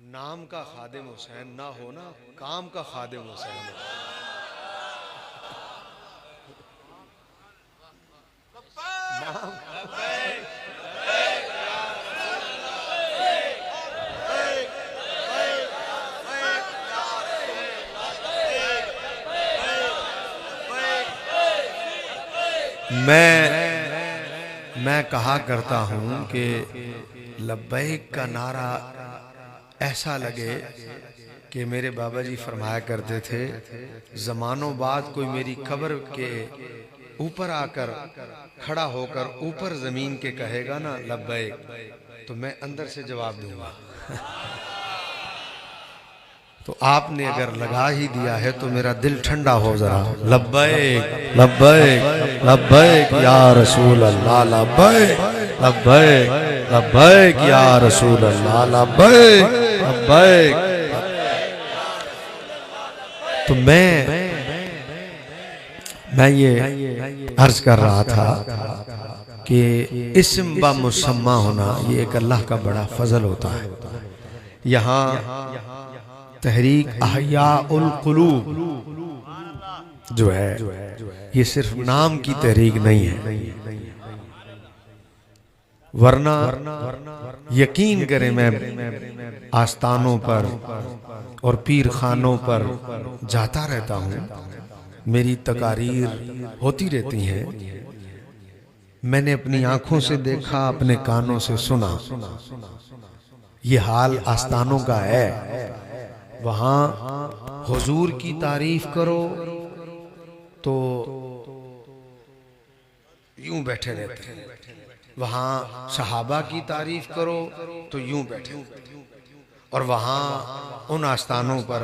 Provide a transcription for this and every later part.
नाम का खादिम हुसैन ना हो ना, काम का खादिम हुसैन हो। मैं कहा करता हूं कि लब्बैक का नारा ऐसा लगे कि मेरे बाबा जी फरमाया करते थे, जमानों बाद कोई मेरी कब्र के ऊपर आकर खड़ा होकर ऊपर जमीन के कहेगा ना लब्बैक, तो मैं अंदर से जवाब दूंगा। तो आपने अगर लगा ही दिया है तो मेरा दिल ठंडा हो जरा। लब्बैक लब्बैक लब्बैक या रसूल अल्लाह, लब्बैक लब्बैक लब्बैक या रसूल अल्लाह, लब्बैक लब्बैक। तो मैं ये अर्ज कर रहा था कि इस्म ब मुसम्मा होना ये एक अल्लाह का बड़ा फजल होता है। यहाँ तहरीक अहयाउल कुलूब जो है ये सिर्फ नाम की तहरीक नहीं है, वरना यकीन करें मैं आस्थानों पर और पीर खानों पर जाता रहता हूँ, मेरी तकारीर होती रहती हैं। मैंने अपनी आंखों से देखा, अपने कानों से सुना, ये हाल आस्थानों का है। वहां हुजूर की तारीफ करो तो यूं बैठे रहते हैं, वहां सहाबा की तारीफ करो तो यूं बैठे, और वहां उन आस्थानों पर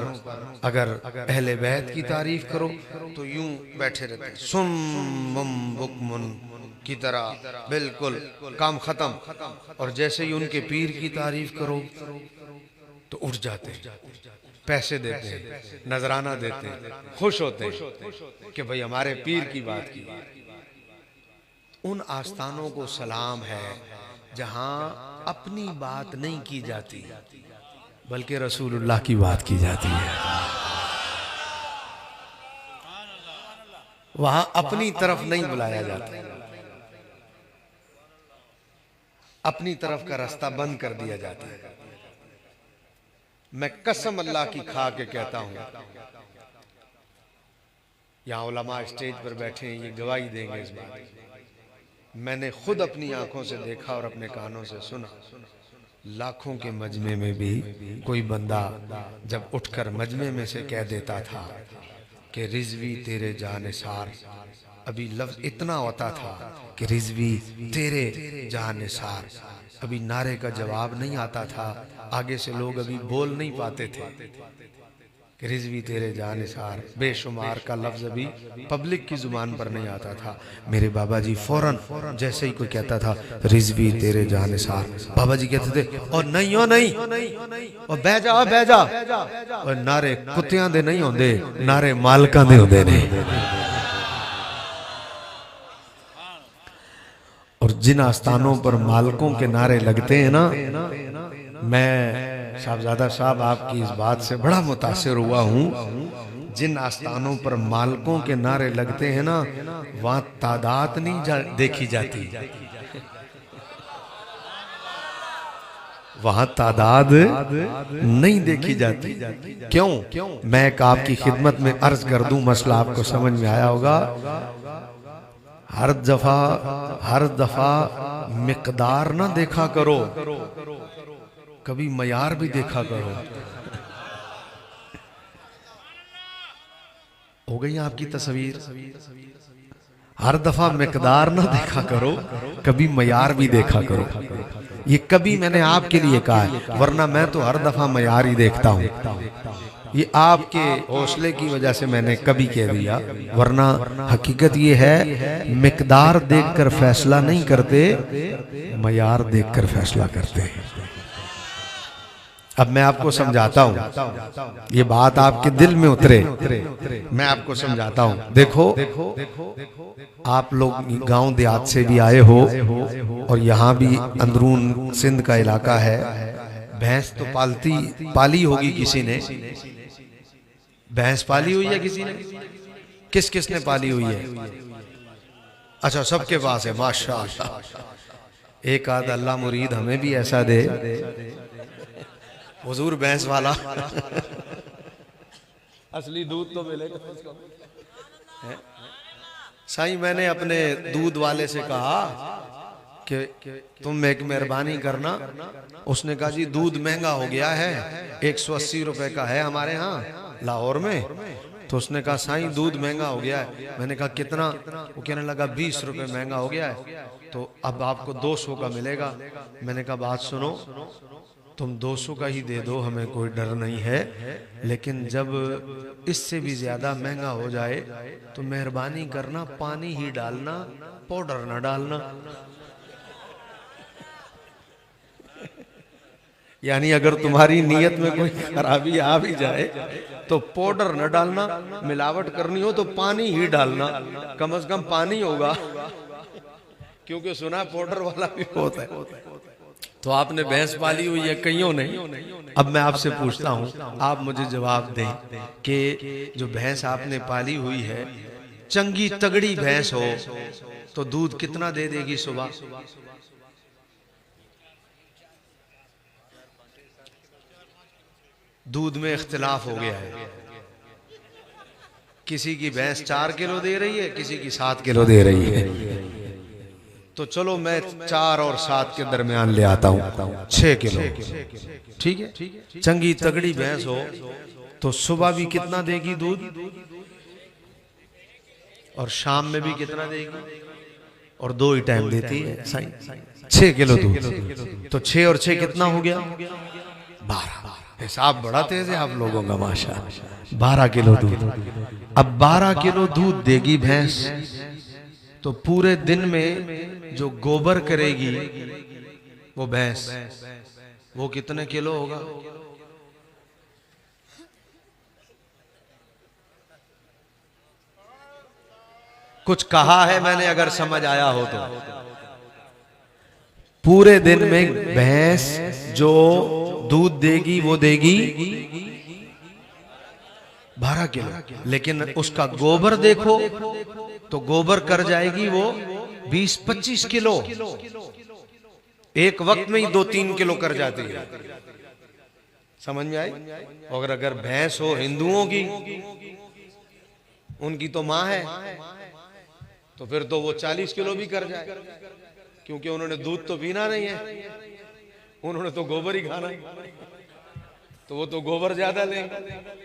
अगर अहले बैत की तारीफ करो तो यूं बैठे रहते हैं, सुम्मुम बुकमुन की तरह, बिल्कुल काम खत्म। और जैसे ही उनके पीर की तारीफ करो तो उठ जाते हैं, पैसे देते हैं, नजराना देते हैं, खुश होते हैं कि भाई हमारे पीर की बात की। उन आस्थानों को सलाम है जहां अपनी बात नहीं की जाती बल्कि रसूलुल्लाह की बात की जाती है। वहां अपनी तरफ नहीं बुलाया जाता, अपनी तरफ का रास्ता बंद कर दिया जाता है। मैं कसम अल्लाह की खा के कहता हूं, यहां उलमा स्टेज पर बैठे हैं, ये गवाही देंगे इस बात की। मैंने खुद अपनी आंखों से देखा और अपने कानों से सुना, लाखों के मजमे में भी कोई बंदा जब उठकर मजमे में से कह देता था कि रिजवी तेरे जानिसार, अभी लफ्ज इतना होता था कि रिजवी तेरे जानिसार, अभी नारे का जवाब नहीं आता था, आगे से लोग अभी बोल नहीं पाते थे कि रिजवी तेरे जानिसार, बेशुमार का लफ्ज अभी पब्लिक की जुबान पर नहीं आता था। मेरे बाबा जी फौरन जैसे ही कोई कहता था रिजवी तेरे जानिसार, बाबा जी कहते थे और नहीं हो नहीं, और बह जा, और नारे कुत्तियां दे नहीं होंदे, नारे मालकां दे होंदे ने। और जिन आस्थानों पर मालकों के नारे लगते हैं ना, मैं साहबजादा साहब आपकी इस बात से बड़ा मुतासिर हुआ हूं। जिन आस्थानों पर मालकों के नारे लगते हैं ना, वहां तादाद नहीं देखी जाती, वहां तादाद नहीं देखी जाती। क्यों? मैं एक आपकी खिदमत में अर्ज कर दूं, मसला आपको समझ में आया होगा। हर दफा मिकदार ना देखा करो, कभी मयार भी देखा करो। हो गई आपकी तस्वीर? हर दफा मिकदार ना देखा करो, कभी मयार भी देखा करो। ये कभी मैंने आपके लिए कहा है, वरना मैं तो हर दफा मयार ही देखता हूं। ये आपके हौसले की वजह से मैंने कभी कह दिया, वरना हकीकत ये है मिकदार देखकर फैसला नहीं करते, मयार देखकर फैसला करते हैं। अब मैं आपको समझाता हूं, ये बात आपके दिल में उतरे, मैं आपको समझाता हूं। देखो आप लोग गांव देहात से भी आए हो और यहाँ भी अंदरून सिंध का इलाका है, भैंस तो पाली होगी किसी ने, भैंस पाली हुई है किसी ने? किस किस ने पाली हुई है? अच्छा, सबके पास है, माशाअल्लाह। एक आध अल्लाह मुरीद हमें भी ऐसा दे, हुजूर भैंस वाला। असली दूध तो मिलेगा। साईं, मैंने अपने दूध वाले से कहा कि तुम एक मेहरबानी करना। उसने कहा जी दूध महंगा हो गया है, 180 रुपए का है हमारे यहाँ लाहौर में। तो उसने कहा साईं दूध महंगा हो गया है। मैंने कहा कितना? वो कहने लगा 20 रुपए महंगा हो गया है, तो अब आपको 200 का मिलेगा। मैंने कहा बात सुनो, तुम 200 का ही दे दो, हमें कोई डर नहीं है, लेकिन जब इससे भी ज्यादा महंगा हो जाए तो मेहरबानी करना पानी ही डालना, पाउडर ना डालना। यानी अगर तुम्हारी नीयत में कोई खराबी आ भी जाए तो पाउडर न डालना, मिलावट करनी हो तो पानी ही डालना, कम से कम पानी होगा, क्योंकि सुना पाउडर वाला भी होता है। तो आपने भैंस पाली हुई है, कईयों नहीं। अब मैं आपसे पूछता हूँ, आप मुझे जवाब दें कि जो भैंस आपने पाली हुई है, चंगी तगड़ी भैंस हो तो दूध कितना दे देगी सुबह? दूध में इख्तिलाफ हो गया है, किसी की भैंस 4 किलो दे रही है, किसी की 7 किलो दे रही है। तो चलो मैं 4 और 7 के दरमियान ले आता हूं, 6 किलो, ठीक है। चंगी तगड़ी भैंस हो तो सुबह भी कितना देगी दूध, और शाम में भी कितना देगी, और 2 ही टाइम देती है साईं, 6 किलो दूध। तो 6 और 6 कितना हो गया? 12। हिसाब बड़ा तेज है आप लोगों का माशाअल्लाह। 12 किलो दूध। अब 12 किलो दूध देगी भैंस, तो पूरे दिन में जो गोबर करेगी वो भैंस, वो कितने किलो होगा? कुछ कहा है मैंने, अगर समझ आया हो तो। पूरे दिन में भैंस जो दूध देगी वो देगी 12 किलो, लेकिन उसका गोबर देखो तो गोबर कर जाएगी वो 20-25 किलो। एक वक्त में ही 2-3 किलो कर जाती है। समझ में आई? और अगर भैंस हो हिंदुओं की, उनकी तो मां है, तो फिर तो वो 40 किलो भी कर जाए, क्योंकि उन्होंने दूध तो पीना नहीं है, उन्होंने तो गोबर ही खाना है, तो वो तो गोबर ज्यादा लेंगे।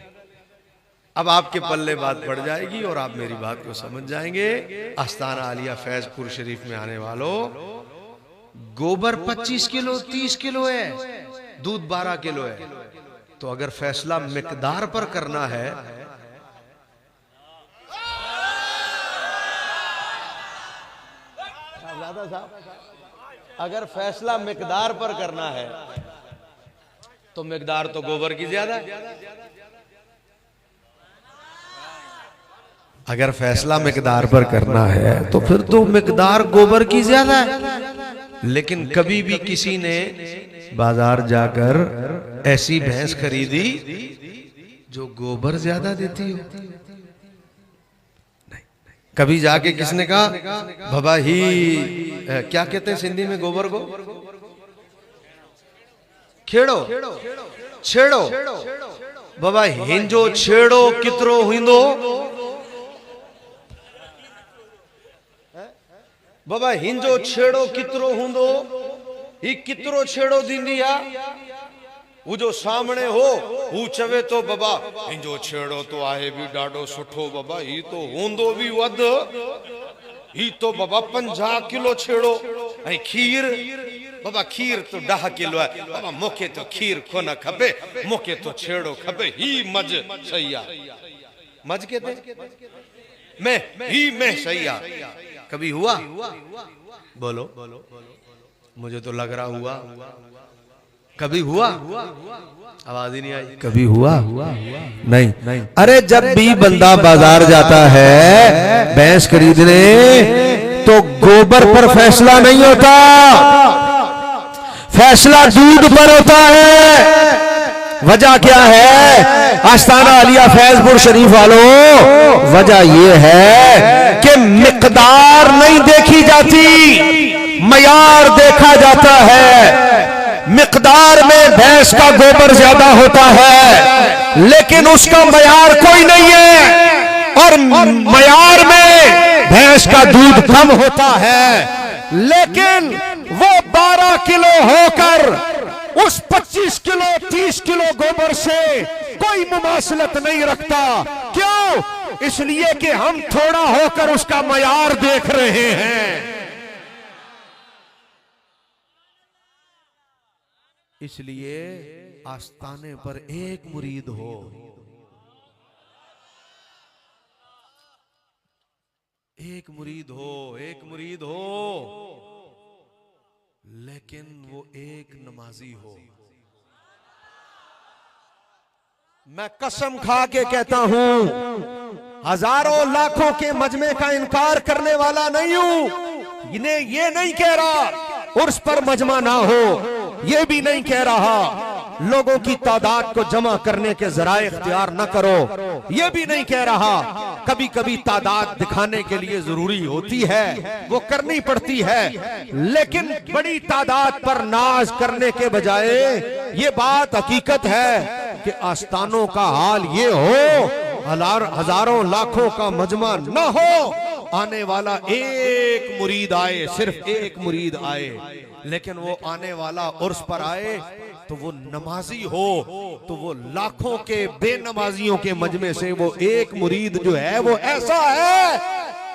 अब आपके पल्ले बात पड़ जाएगी और आप मेरी बात को समझ जाएंगे। आस्ताना आलिया फैजपुर शरीफ में आने वालों, गोबर 25 किलो 30 किलो है, दूध 12 किलो है। तो अगर फैसला मिकदार पर करना है, अगर फैसला मिकदार पर करना है तो मिकदार तो गोबर की ज्यादा है। अगर फैसला मिकदार पर करना है तो फिर तो मिकदार गोबर की ज्यादा है। लेकिन कभी भी किसी ने बाजार जाकर ऐसी भैंस खरीदी जो गोबर ज्यादा देती हो? नहीं। कभी जाके किसने कहा बाबा ही, क्या कहते हैं सिंधी में गोबर को? खेड़ो छेड़ो। बाबा हिंजो छेड़ो कितरो हुंदो? बाबा हिंजो छेड़ो कितरो हुंदो? ही कितरो छेड़ो दींदी आ? वो जो सामने हो वो चवे तो बाबा हिंजो छेड़ो तो आहे भी डाडो सुठो, बाबा ही तो हुंदो भी वध, ही तो बाबा 50 किलो छेड़ो। ऐं खीर, बाबा खीर तो 10 किलो है, बाबा मूंखे तो खीर कोन खपे, मूंखे तो छेड़ो खपे। ही मज सही आ, मज कहते मैं सही आ। कभी हुआ? बोलो, मुझे तो लग रहा हुआ। कभी हुआ? आवाज ही नहीं आई। कभी हुआ? नहीं। अरे जब भी बंदा बाजार जाता है भैंस खरीदने तो गोबर पर फैसला नहीं होता, फैसला दूध पर होता है। वजह क्या है आस्ताना आलिया फैजपुर शरीफ वालों? वजह यह है कि मिकदार नहीं देखी जाती, मयार देखा जाता है। मिकदार में भैंस का गोबर ज्यादा होता है, लेकिन उसका मयार कोई नहीं है, और मयार में भैंस का दूध कम होता है। लेकिन वो 12 किलो होकर उस 25 किलो 30 किलो गोबर से कोई मुमासलत नहीं रखता। क्यों? इसलिए कि हम थोड़ा होकर उसका मयार देख रहे हैं। इसलिए आस्ताने पर एक मुरीद हो, एक मुरीद हो, एक मुरीद हो, लेकिन वो एक नमाजी हो। मैं कसम खा के कहता हूं, हजारों लाखों के मजमे का इनकार करने वाला नहीं हूं। इन्हें ये नहीं कह रहा उर्स पर मजमा ना हो, ये भी नहीं कह रहा लोगों की तादाद को जमा करने के जराए इख्तियार न करो, ये भी नहीं कह रहा कभी कभी तादाद दिखाने के लिए जरूरी होती है, वो करनी पड़ती है, लेकिन बड़ी तादाद पर नाज करने के बजाय ये बात हकीकत है कि आस्तानों का हाल ये हो, हजारों लाखों का मजमा न हो, आने वाला एक मुरीद आए, सिर्फ एक मुरीद आए, लेकिन वो आने वाला उर्स पर आए तो वो नमाजी हो, तो वो लाखों के बेनमाजियों के मजमे से वो एक मुरीद जो है वो ऐसा है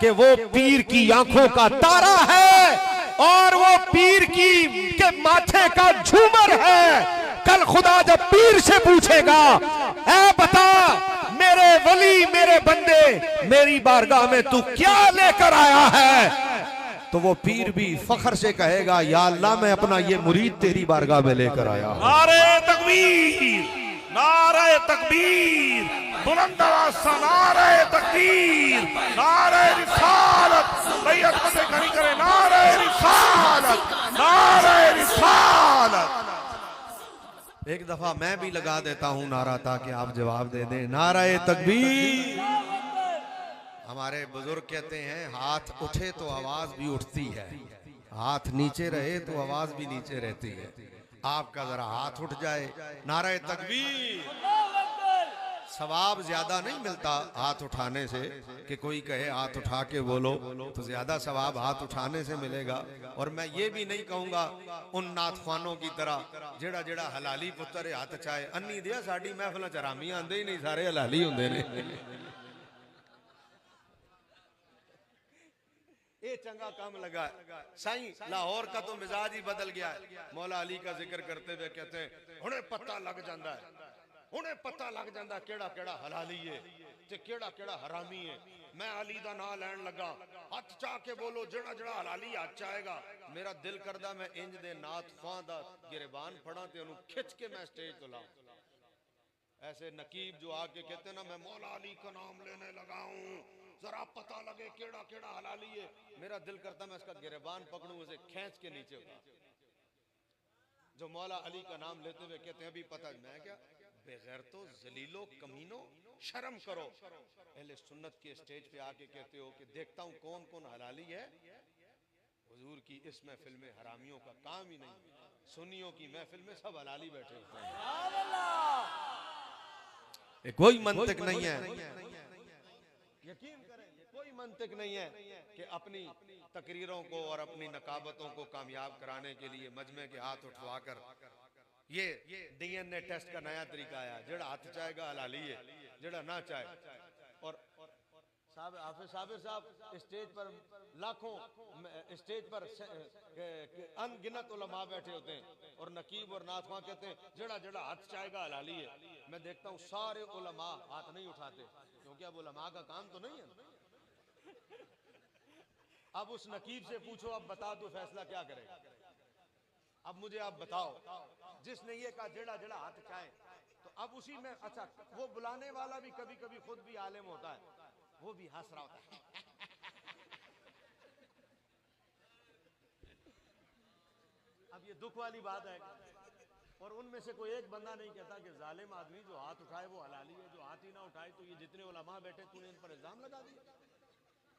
कि वो पीर की आंखों का तारा है और वो पीर की के माथे का झूमर है। कल खुदा जब पीर से पूछेगा, ऐ बता मेरे वली मेरे बंदे मेरी बारगाह में तू क्या लेकर आया है, तो वो पीर भी फख्र से कहेगा, या अल्लाह मैं अपना ये मुरीद तेरी बारगाह में लेकर आया हूं। नारे तकबीर, नारे तकबीर, बुलंद आवाज से नारे तकबीर, नारे रिसालत, बैयत फतेह खड़ी करे, नारे रिसालत, नारे रिसालत। एक दफा मैं भी लगा देता हूं नारा ताकि आप जवाब दे दें। नारे तकबीर। हमारे बुजुर्ग कहते हैं हाथ उठे तो आवाज भी उठती है, हाथ नीचे रहे तो आवाज भी नीचे रहती है। आपका जरा हाथ उठ जाए, नारे तकबीर। सवाब ज्यादा नहीं मिलता हाथ उठाने से, कि कोई कहे हाथ उठा के बोलो तो ज्यादा सवाब हाथ उठाने से मिलेगा। और मैं ये भी नहीं कहूंगा उन नाथखानों की तरह जेड़ा जेड़ा हलाली पुत्र हाथ चाहे अन्नी दिया साड़ी महफिल च हरामी आंदे ही नहीं, सारे हलाली होंदे ने। ये चंगा काम लगा साईं, लाहौर का तो मिजाज ही बदल गया है। मौला अली का जिक्र करते हुए कहते हैं हुणे पता लग जाता है, हुणे पता लग जाता केड़ा केड़ा हलाली है ते केड़ा केड़ा हरामी है। मैं अली दा नाम लैन लगा, हथ चाह के बोलो जेड़ा जेड़ा हलाली हथ चाहेगा। मेरा दिल करदा मैं इंज दे नाथ खां दा गिरबान फड़ा ते ओनू खिच के मैं स्टेज तो लाऊं। ऐसे नकीब जो आके कहते ना मैं मौला अली का नाम लेने लगा हूं, जरा पता लगे केड़ा केड़ा हलाली है, मेरा दिल करता मैं इसका गिरबान पकड़ूं, उसे खींच के नीचे उतार। जो मौला अली का नाम लेते हुए कहते हैं अभी पता, मैं क्या बेगैर तो जलीलो कमीनो शर्म करो। अहले सुन्नत के स्टेज पे आके कहते हो कि देखता हूं कौन कौन हलाली है। हुजूर की इस महफिल में हरामियों का काम ही नहीं, सुन्नियों की महफिल में सब हलाली बैठे होते हैं। कोई मंतिक नहीं है, यकीन करें कोई मंतिक नहीं है कि अपनी तकरीरों को और अपनी नकाबतों को कामयाब कराने के लिए मजमे के हाथ उठवा कर ये डीएनए टेस्ट का नया तरीका आया, जेड़ा हाथ चाहेगा हलाली है, जेड़ा ना चाहे। और हाफिज साबिर साहब स्टेज पर लाखों, स्टेज पर अनगिनत उलमा बैठे होते हैं और नकीब और नाथवा कहते हैं जेड़ा जेड़ा हाथ चाहेगा हलाली है। मैं देखता हूँ सारे उलमा हाथ नहीं उठाते, क्योंकि अब उलमा का काम तो नहीं है। अब उस नकीब से पूछो, अब बता दो फैसला क्या करेगा। अब मुझे आप बताओ, जिसने ये कहा जेड़ा जेड़ा हाथ चाहे, तो अब उसी में अच्छा वो बुलाने वाला भी कभी कभी खुद भी आलिम होता है, वो भी हंस रहा होता है। अब ये दुख वाली बात है। और उनमें से कोई एक बंदा नहीं कहता कि जालिम आदमी जो हाथ उठाए वो हलाली है, जो हाथ ही ना उठाए तो ये जितने उलमा बैठे तूने इन पर इल्जाम लगा दिया।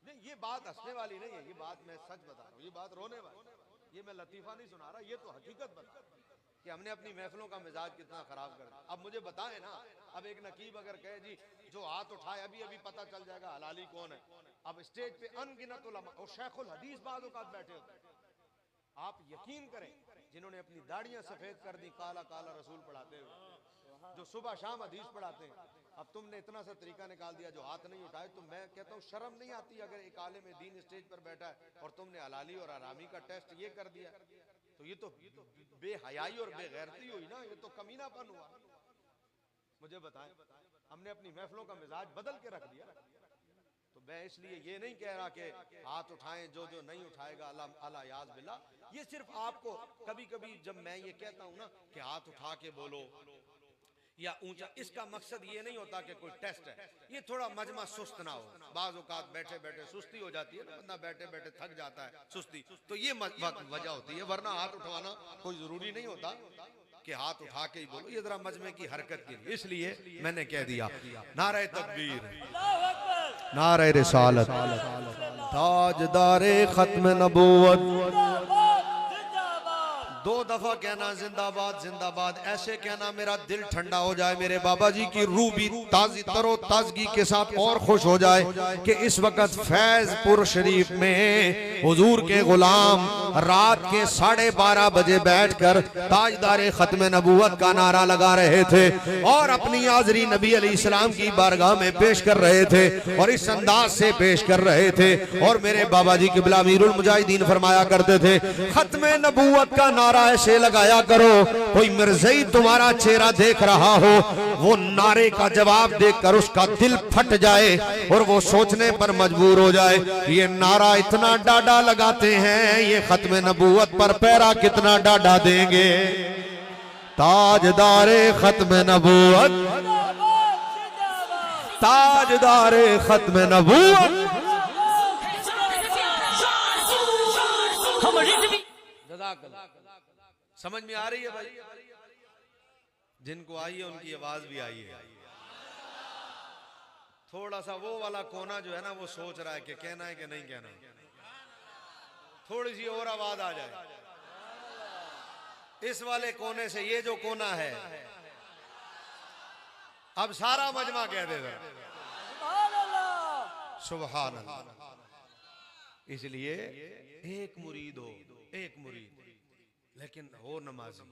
नहीं, ये बात हंसने वाली नहीं है, ये बात मैं सच बता रहा हूँ, ये बात रोने वाली, ये मैं लतीफा नहीं सुना रहा, ये तो हकीकत बता कि हमने अपनी महफिलों का मिजाज कितना खराब कर दिया। अब मुझे बताएं ना, अब एक नकीब अगर कहे जी जो हाथ उठाए अभी अभी पता चल जाएगा हलाली कौन है। अब स्टेज पे अनगिनत उलमा और शेखुल हदीस बाद औकात बैठे होते हैं। आप यकीन करें जिन्होंने अपनी दाढ़ियां सफेद कर दी काला काला रसूल पढ़ाते हुए, जो सुबह शाम हदीस पढ़ाते हैं, अब तुमने इतना सा तरीका निकाल दिया जो हाथ नहीं उठाए। तो मैं कहता हूँ शर्म नहीं आती अगर एक आलिम दीन स्टेज पर बैठा है और तुमने हलाली और हरामी का टेस्ट ये कर दिया, तो ये तो बेहयाई और बेगैरती हुई ना, ये तो कमीनापन हुआ। मुझे बताएं, हमने अपनी महफिलों का मिजाज बदल के रख दिया। तो मैं इसलिए ये नहीं कह रहा कि हाथ उठाएं, जो जो नहीं उठाएगा अल्लाह याज़ बिल्ला। ये सिर्फ आपको कभी कभी जब मैं ये कहता हूं ना कि हाथ उठा के बोलो या ऊंचा, इसका मकसद ये नहीं होता कि कोई टेस्ट है, ये थोड़ा मजमा सुस्त ना हो। बाज़ औक़ात बैठे बैठे सुस्ती हो जाती है ना, बंदा बैठे बैठे थक जाता है सुस्ती, तो ये वजह होती है। वरना हाथ उठवाना कोई जरूरी नहीं होता कि हाथ उठा के ही बोलो, ये जरा मजमे की हरकत के लिए, इसलिए मैंने कह दिया। नारे तकबीर, नारे रिसालत, ताजदारे खत्म नबूवत, दो दफा कहना जिंदाबाद जिंदाबाद, ऐसे कहना मेरा दिल ठंडा हो जाए, मेरे बाबा जी की रूह भी ताजी तरो ताजगी के साथ और खुश हो जाए कि इस वक्त फैजपुर शरीफ में हुजूर के गुलाम रात के 12:30 बजे बैठकर ताजदारे खत्म नबूवत का नारा लगा रहे थे और अपनी हाज़री नबी अलैहिस्सलाम की बारगाह में पेश कर रहे थे और इस अंदाज से पेश कर रहे थे। और मेरे बाबा जी क़िबला अमीरुल मुजाहिदीन फरमाया करते थे, खत्म नबूवत का नारा ऐसे लगाया करो कोई मिर्ज़ई तुम्हारा चेहरा देख रहा हो, वो नारे का जवाब देकर उसका दिल फट जाए और वो सोचने पर मजबूर हो जाए, ये नारा इतना डाडा लगाते हैं, ये खत्म नबूवत पर पैरा कितना डाडा देंगे। ताजदारे खत्म नबूवत, ताजदारे खत्म नबूवत। समझ में आ रही है भाई? जिनको आई है उनकी आवाज भी आई है। थोड़ा सा वो वाला कोना जो है ना, वो सोच रहा है कि कहना है कि नहीं कहना, थोड़ी सी और आवाज आ जाए इस वाले कोने से। ये जो कोना है अब सारा मजमा कह देगा सुभान अल्लाह। इसलिए एक मुरीद हो, एक मुरीद, लेकिन हो नमाजी।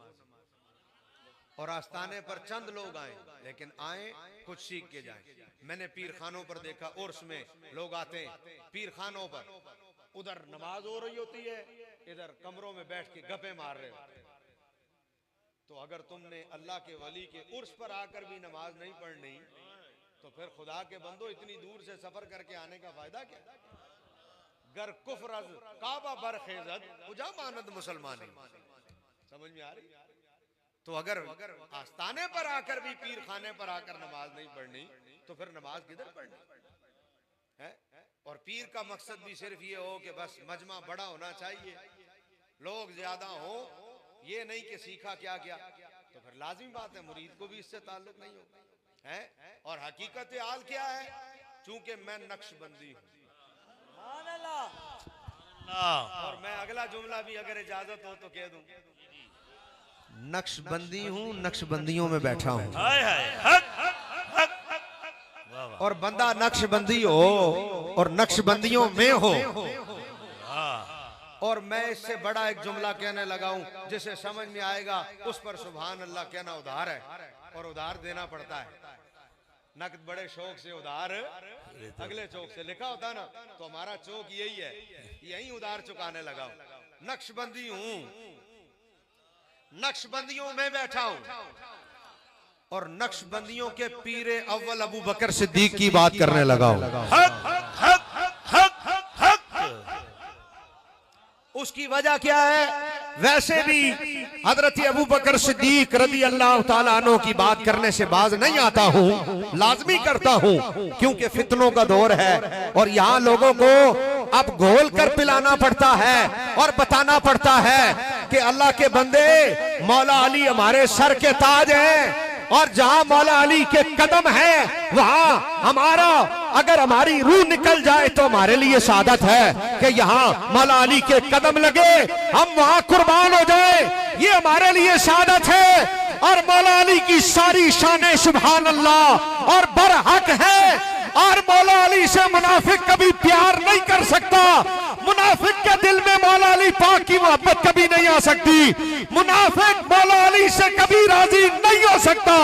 और आस्थाने पर चंद लोग आए, लेकिन आए कुछ सीख के जाएं। मैंने पीर खानों पर देखा, उर्स में लोग आते हैं पीर खानों पर, उधर नमाज हो रही होती है, इधर कमरों में बैठ के गप्पे मार रहे होते हैं। तो अगर तुमने अल्लाह के वली के उर्स पर आकर भी नमाज नहीं पढ़नी, तो फिर खुदा के बंदो इतनी दूर से सफर करके आने का फायदा क्या? गर कुफरज काबा बरखेजत उजा मानद मुसलमानी। समझ में आ रही? तो अगर आस्थाने पर आकर भी पीर खाने पर आकर नमाज नहीं पढ़नी, तो फिर नमाज किधर पढ़नी है? और पीर का मकसद भी सिर्फ ये हो कि बस मजमा बड़ा होना चाहिए, लोग ज्यादा हो, ये नहीं कि सीखा क्या क्या, तो फिर लाजिमी बात है मुरीद को भी इससे ताल्लुक नहीं होगा है। और हकीकत हाल क्या है? चूंकि मैं नक्शबंदी हूँ, और मैं अगला जुमला भी अगर इजाजत हो तो कह दूं, नक्शबंदी हूँ, नक्शबंदियों में बैठा हूँ। और बंदा नक्शबंदी हो और नक्शबंदियों में हो, और मैं इससे बड़ा एक जुमला कहने लगा हूं जिसे समझ में आएगा उस पर सुभान अल्लाह कहना उधार है, और उधार देना पड़ता है। नकद बड़े शौक से उधार अगले चौक से लिखा होता ना, तो हमारा चौक यही है, यही उधार चुकाने लगा हूं। नक्शबंदी हूं, नक्शबंदियों में बैठा हूं, और नक्शबंदियों के पीरे अव्वल अबू बकर सिद्दीक की बात करने लगा हूं। उसकी वजह क्या है? वैसे भी हजरत अबू बकर सिद्दीक रज़ी अल्लाह ताला अन्हु की बात करने से बाज नहीं आता हूँ, लाजमी करता हूँ, क्योंकि फितनों का दौर है और यहाँ लोगों को अब घोल कर पिलाना पड़ता है और बताना पड़ता है कि अल्लाह के बंदे, मौला अली हमारे सर के ताज हैं और जहां मौला अली के कदम है वहां हमारा, अगर हमारी रूह निकल जाए तो हमारे लिए सादत है कि यहाँ मौला अली के कदम लगे, हम वहां कुर्बान हो जाए, ये हमारे लिए सादत है। और मौला अली की सारी शाने सुभान अल्लाह और बरहक है। और मौला अली से मुनाफिक कभी प्यार नहीं कर सकता, मुनाफिक के दिल में मौला अली पाक की मोहब्बत कभी नहीं आ सकती, मुनाफिक मौला अली से कभी राजी नहीं हो सकता।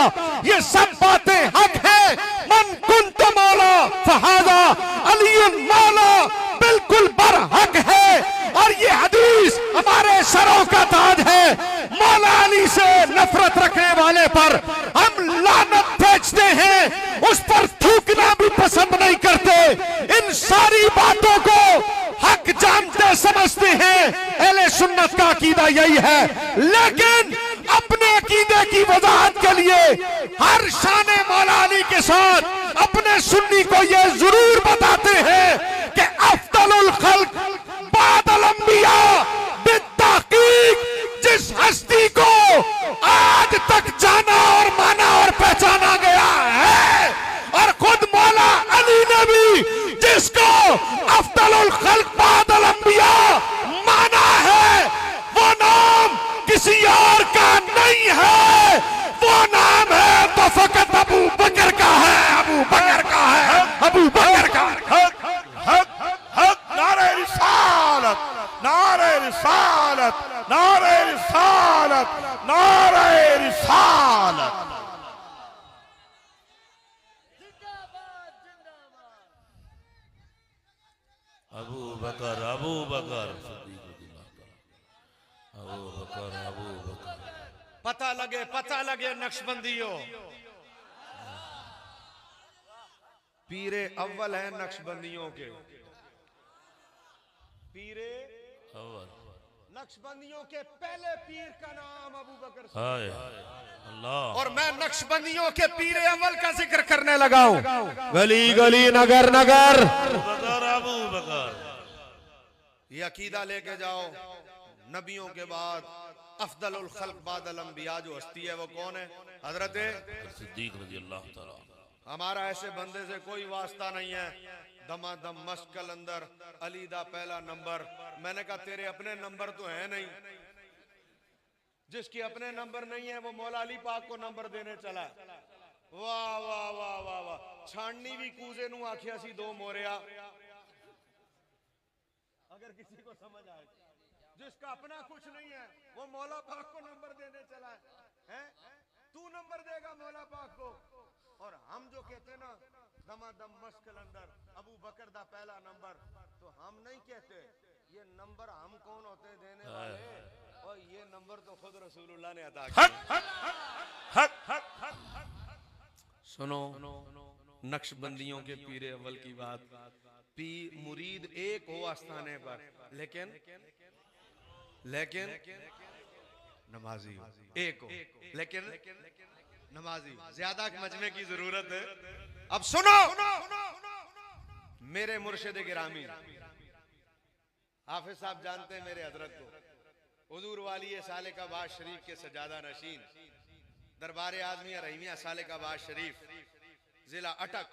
ये सब बातें हक है। मन कुंत मौला फहादा अली मौला, बिल्कुल बरहक है। और ये हदीस हमारे सरों का ताज है। मौला अली से नफरत रखने वाले पर हम लानत भेजते हैं, उस पर थूकना भी पसंद नहीं करते। इन सारी बातों को हक जानते समझते हैं, अहले सुन्नत का अकीदा यही है। लेकिन अपने अकीदे की वजाहत के लिए हर शाने मौला अली के साथ अपने सुन्नी को यह जरूर बताते हैं कि अफदलुल खल्क बादल अंबिया बित्तहकीक, जिस हस्ती को आज तक जाना और माना और पहचाना गया है, और खुद मौला अली ने भी जिसको अफदलुल खल्क बादल अंबिया माना है, वो नाम किसी और का नहीं है, वो नाम है तो फकत अबू बकर का है, अबू बकर का है, अबू बकर का है। नारे रिसालत, नारे रिसालत, नारे रिसालत, नारे रिसालत। अबू बकर, अबू बकर, अबू बकर, अबू बकर। पता लगे नक्शबंदियों, पीरे अव्वल हैं नक्शबंदियों के, पीरे अव्वल नक्शबंदियों के पहले पीर का नाम अबू बकर। हाय अल्लाह। और मैं नक्शबंदियों के पीरे अव्वल का जिक्र करने लगा हूं। गली गली नगर नगर अबू बकर, अबू बकर। ये अकीदा लेके जाओ, नबियों के बाद अफदलुल खल्क बादल अंबिया जो हस्ती है वो कौन है? हजरत सिद्दीक रज़ी अल्लाह तआला। हमारा ऐसे बंदे से कोई वास्ता नहीं है। दमादम मस्कल अंदर अली दा पहला नंबर। मैंने कहा तेरे अपने नंबर तो है नहीं, जिसके अपने नंबर नहीं है वो मौला अली पाक को नंबर देने चला। वाह वाह वाह वाह वाह, छाननी भी कूजे नू आखिया सी दो मोरिया। अगर किसी को समझ आए, जिसका अपना कुछ नहीं है वो मौला पाक को नंबर देने चला है। तू नंबर देगा मौला पाक को? और हम जो कहते ना दमादम मस्कल अंदर अबू बकर दा पहला नंबर, तो हम नहीं कहते। ये नंबर हम कौन होते देने वाले? और ये नंबर तो खुद रसूलुल्लाह ने अता किया। सुनो नक्शबंदियों के पीरे अव्वल की बात। पीर मुरीद एक हो आस्थाने पर, लेकिन नमाजी एक हो, लेकिन नमाजी ज्यादा मजमे की जरूरत है। अब सुनो, मेरे मुर्शिद गिरामी हाफिज साहब जानते हैं मेरे हजरत को, हुजूर वाली सालिकाबाद शरीफ के सजादा नशीन, दरबार आजमिया रहीमिया सालिकाबाद शरीफ, जिला अटक,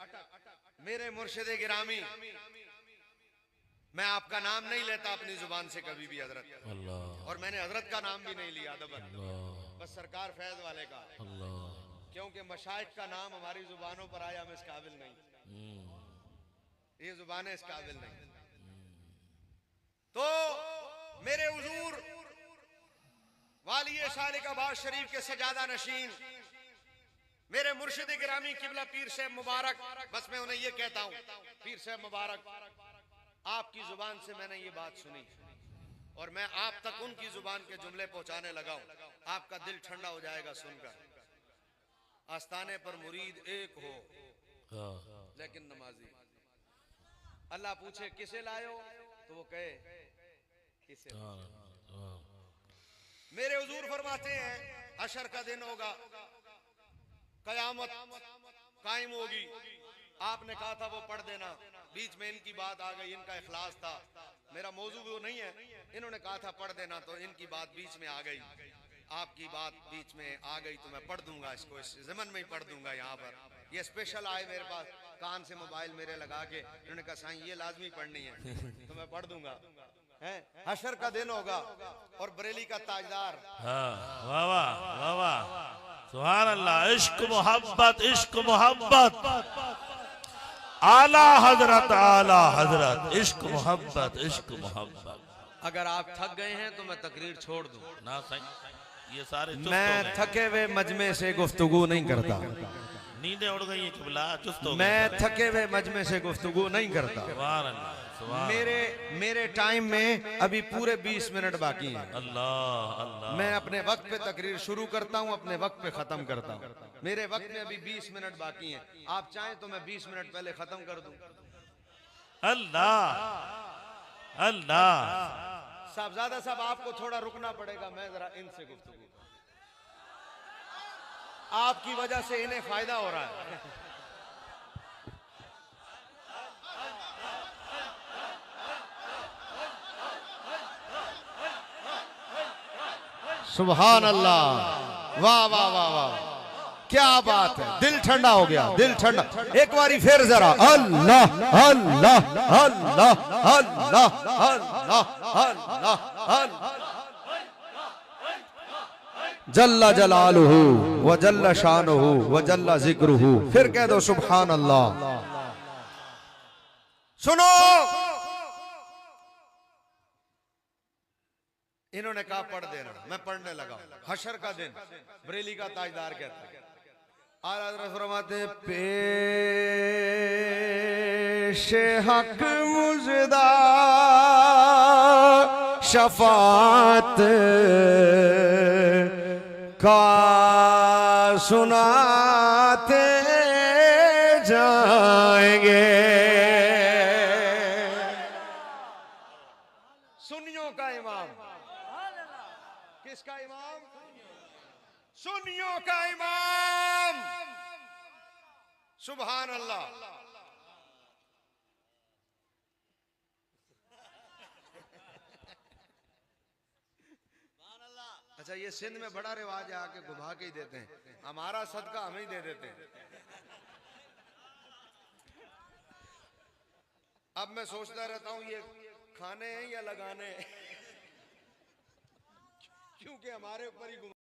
मेरे मुर्शिद गिरामी। मैं आपका नाम नहीं लेता अपनी जुबान से कभी भी हजरत, और मैंने हजरत का नाम भी नहीं लिया अदबन, बस सरकार फैज वाले का, क्योंकि मशाइख का नाम हमारी जुबानों पर आया, हम इस काबिल नहीं, ये जुबानें इस काबिल नहीं। तो मेरे हुजूर वाली सालिकाबाद शरीफ के सजादा नशीन मेरे मुर्शिद गिरामी किबला पीर साहब मुबारक, बस मैं उन्हें ये कहता हूं, पीर साहब मुबारक, आपकी जुबान से मैंने ये बात सुनी और मैं आप तक उनकी जुबान के जुमले पहुंचाने लगा हूं। आपका दिल ठंडा हो जाएगा सुनकर। आस्थाने पर मुरीद एक हो लेकिन नमाजी। अल्लाह पूछे किसे लायो तो वो कहे किसे। मेरे हुजूर फरमाते हैं हशर का दिन होगा, कयामत कायम होगी। आपने कहा था वो पढ़ देना, बीच में इनकी बात आ गई, इनका इखलास था, मेरा मौजू वो नहीं है, इन्होंने कहा था पढ़ देना, तो इनकी बात बीच में आ गई, आपकी बात बीच में आ गई, तो मैं पढ़ दूंगा इसको, इस ज़मन में ही पढ़ दूंगा। यहाँ पर ये स्पेशल आए मेरे पास, कान से मोबाइल मेरे लगा के, इन्होंने कहा साईं ये लाजमी पढ़नी है, तो मैं पढ़ दूंगा। है हशर का दिन होगा और बरेली का ताजदार, हाँ, वाह वाह वाह वाह, सुभान अल्लाह। इश्क मोहब्बत, इश्क मोहब्बत, आला हजरत, आला हजरत, इश्क मोहब्बत, इश्क मोहब्बत। अगर आप थक गए हैं तो मैं तकरीर छोड़ दूं। ना सही, ये सारे चुस्त हो मैं गए। थके हुए मजमे से गुफ्तगू नहीं करता, नींदें उड़ गई हैं किबला, चुस्त हो गए। मैं थके हुए मजमे से गुफ्तगू नहीं करता। सुभान अल्लाह, सुभान मेरे टाइम में अभी पूरे 20 मिनट बाकी हैं। अल्लाह अल्लाह। मैं अपने वक्त पे तकरीर शुरू करता हूँ, अपने वक्त पे खत्म करता हूँ। मेरे वक्त में अभी 20 मिनट बाकी हैं, आप चाहें तो मैं 20 मिनट पहले खत्म कर दूं। अल्लाह अल्लाह। साहबजादा साहब आपको थोड़ा रुकना पड़ेगा, मैं जरा इनसे गुफ्तगू, आपकी वजह से इन्हें फायदा हो रहा है। सुभान अल्लाह, वाह वाह वाह वाह, क्या बात है, दिल ठंडा हो गया, दिल ठंडा। एक बारी फिर जरा अल्लाह अल्लाह अल्लाह अल्लाह अल्लाह अल्लाह अल्लाह। जल्ला जलालुहु व जल्ला शानुहु व जल्ला जिक्रुहु। फिर कह दो सुभान अल्लाह। सुनो, इन्होंने कहा पढ़ देना, मैं पढ़ने लगा। हशर का दिन, बरेली का ताजदार कहता है, आला हज़रत फरमाते पेश हक मुजदा शफात का सुनाते जाएंगे। सुन्नियों का इमाम, किसका इमाम? सुन्नियों का इमाम, सुभान अल्लाह। अच्छा, ये सिंध में बड़ा रिवाज है, आके घुमा के ही देते हैं, हमारा सदका हमें ही दे देते हैं। अब मैं सोचता रहता हूं ये खाने हैं या लगाने हैं, क्योंकि हमारे ऊपर ही